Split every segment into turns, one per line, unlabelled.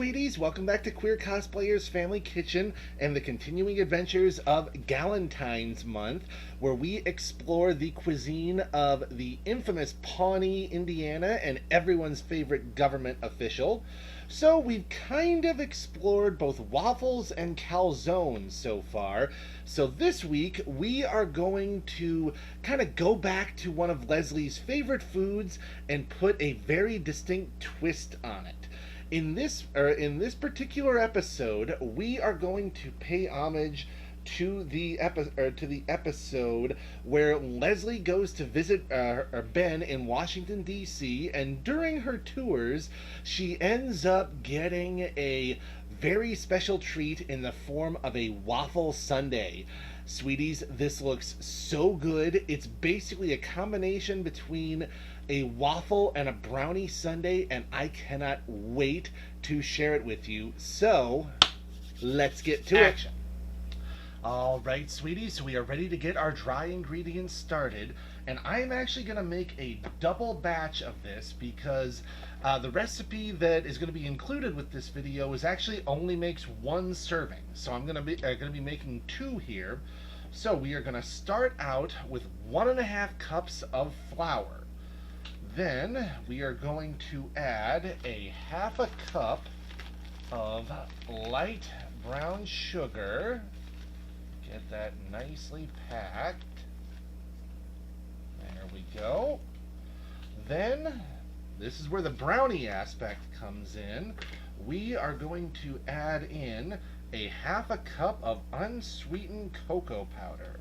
sweeties, welcome back to Queer Cosplayers Family Kitchen and the continuing adventures of Galentine's Month, where we explore the cuisine of the infamous Pawnee, Indiana, and everyone's favorite government official. So we've kind of explored both waffles and calzones so far. So this week we are going to kind of go back to one of Leslie's favorite foods and put a very distinct twist on it. In this particular episode, we are going to pay homage to the episode where Leslie goes to visit Ben in Washington D.C., and during her tours, she ends up getting a very special treat in the form of a waffle sundae. Sweeties, this looks so good. It's basically a combination between a waffle and a brownie sundae, and I cannot wait to share it with you. So, let's get to action. All right, sweeties, so we are ready to get our dry ingredients started, and I'm actually going to make a double batch of this because the recipe that is going to be included with this video is actually only makes one serving. So I'm going to be making two here. So we are going to start out with 1.5 cups of flour. Then we are going to add a 1/2 cup of light brown sugar. Get that nicely packed. There we go. Then, this is where the brownie aspect comes in. We are going to add in a 1/2 cup of unsweetened cocoa powder.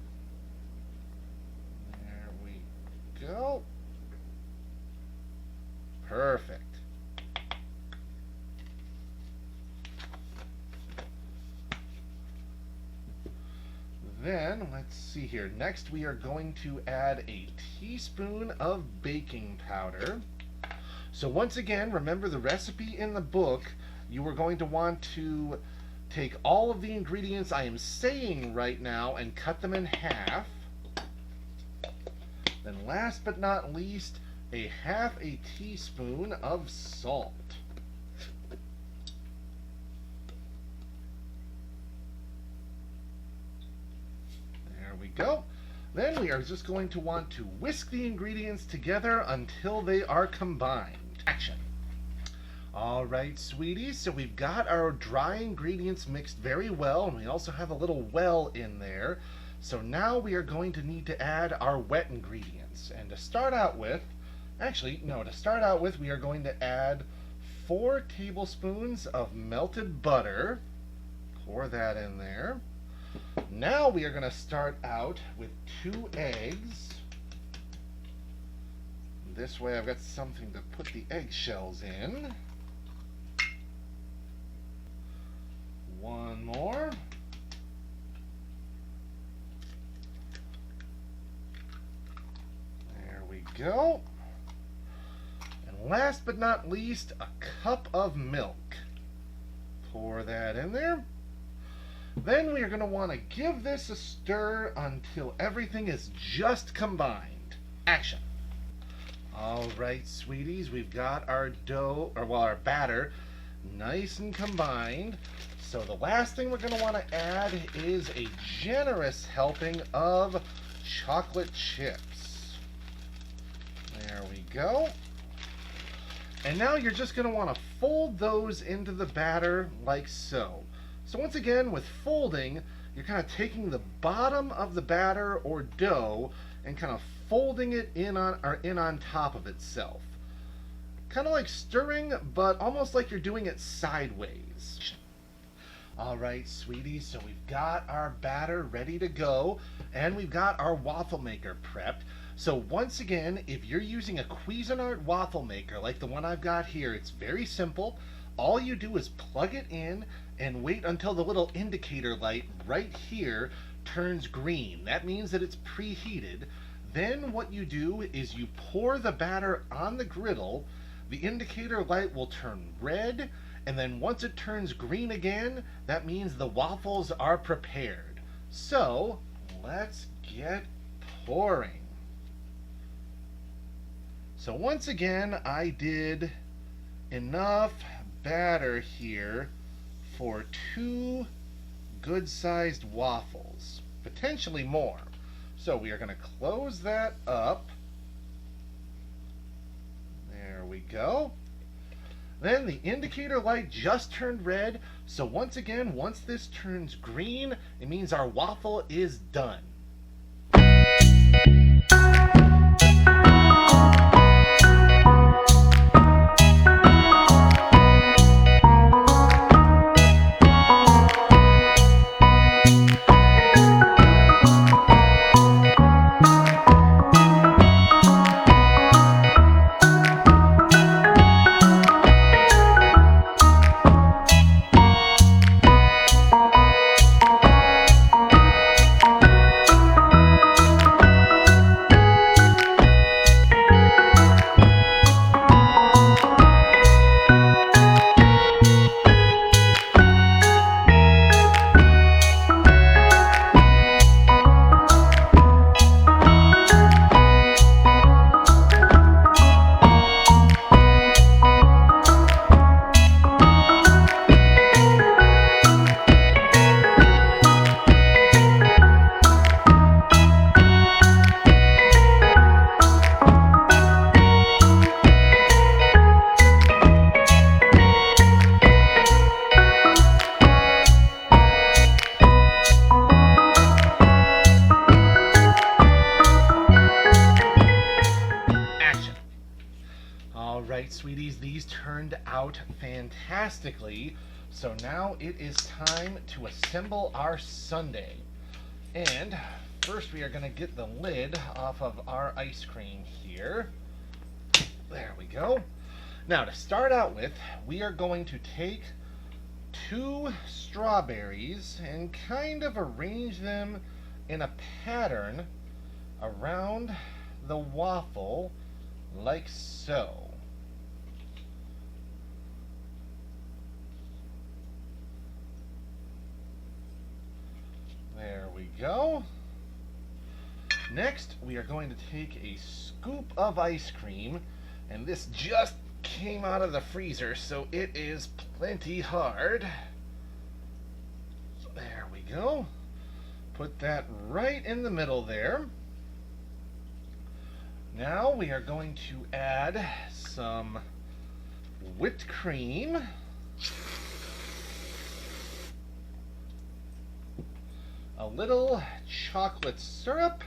There we go. Perfect. Then, let's see here. Next, we are going to add a teaspoon of baking powder. So once again, remember the recipe in the book. You are going to want to take all of the ingredients I am saying right now and cut them in half. Then last but not least, a 1/2 teaspoon of salt. There we go. Then we are just going to want to whisk the ingredients together until they are combined. Action. All right, sweeties, so we've got our dry ingredients mixed very well, and we also have a little well in there. So now we are going to need to add our wet ingredients. And to start out with, we are going to add 4 tablespoons of melted butter. Pour that in there. Now we are going to start out with 2 eggs. This way I've got something to put the eggshells in. 1 more. There we go. And last but not least, a cup of milk. Pour that in there. Then we are going to want to give this a stir until everything is just combined. Action. All right, sweeties, we've got our our batter nice and combined. So the last thing we're going to want to add is a generous helping of chocolate chips. There we go. And now you're just going to want to fold those into the batter like so. So once again, with folding, you're kind of taking the bottom of the batter or dough and kind of folding it in on top of itself. Kind of like stirring, but almost like you're doing it sideways. All right, sweeties, so we've got our batter ready to go, and we've got our waffle maker prepped. So once again, if you're using a Cuisinart waffle maker like the one I've got here, it's very simple. All you do is plug it in and wait until the little indicator light right here turns green. That means that it's preheated. Then what you do is you pour the batter on the griddle. The indicator light will turn red, and then once it turns green again, that means the waffles are prepared. So let's get pouring. So once again, I did enough batter here for 2 good-sized waffles, potentially more. So we are going to close that up. There we go. Then the indicator light just turned red, so once again, once this turns green, it means our waffle is done. Alright, sweeties, these turned out fantastically. So now it is time to assemble our sundae. And first we are going to get the lid off of our ice cream here. There we go. Now to start out with, we are going to take 2 strawberries and kind of arrange them in a pattern around the waffle like so. There we go. Next, we are going to take a scoop of ice cream, and this just came out of the freezer, so it is plenty hard. There we go. Put that right in the middle there. Now we are going to add some whipped cream. A little chocolate syrup.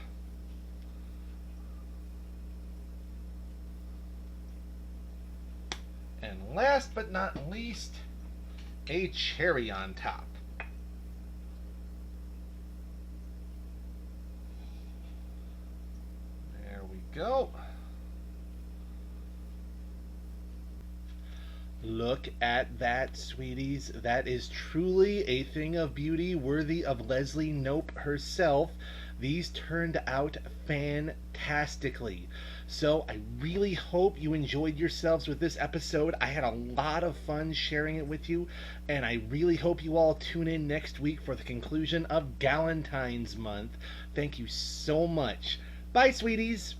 And last but not least, a cherry on top. There we go. Look at that, sweeties. That is truly a thing of beauty worthy of Leslie Knope herself. These turned out fantastically. So I really hope you enjoyed yourselves with this episode. I had a lot of fun sharing it with you, and I really hope you all tune in next week for the conclusion of Galentine's month. Thank you so much. Bye, sweeties.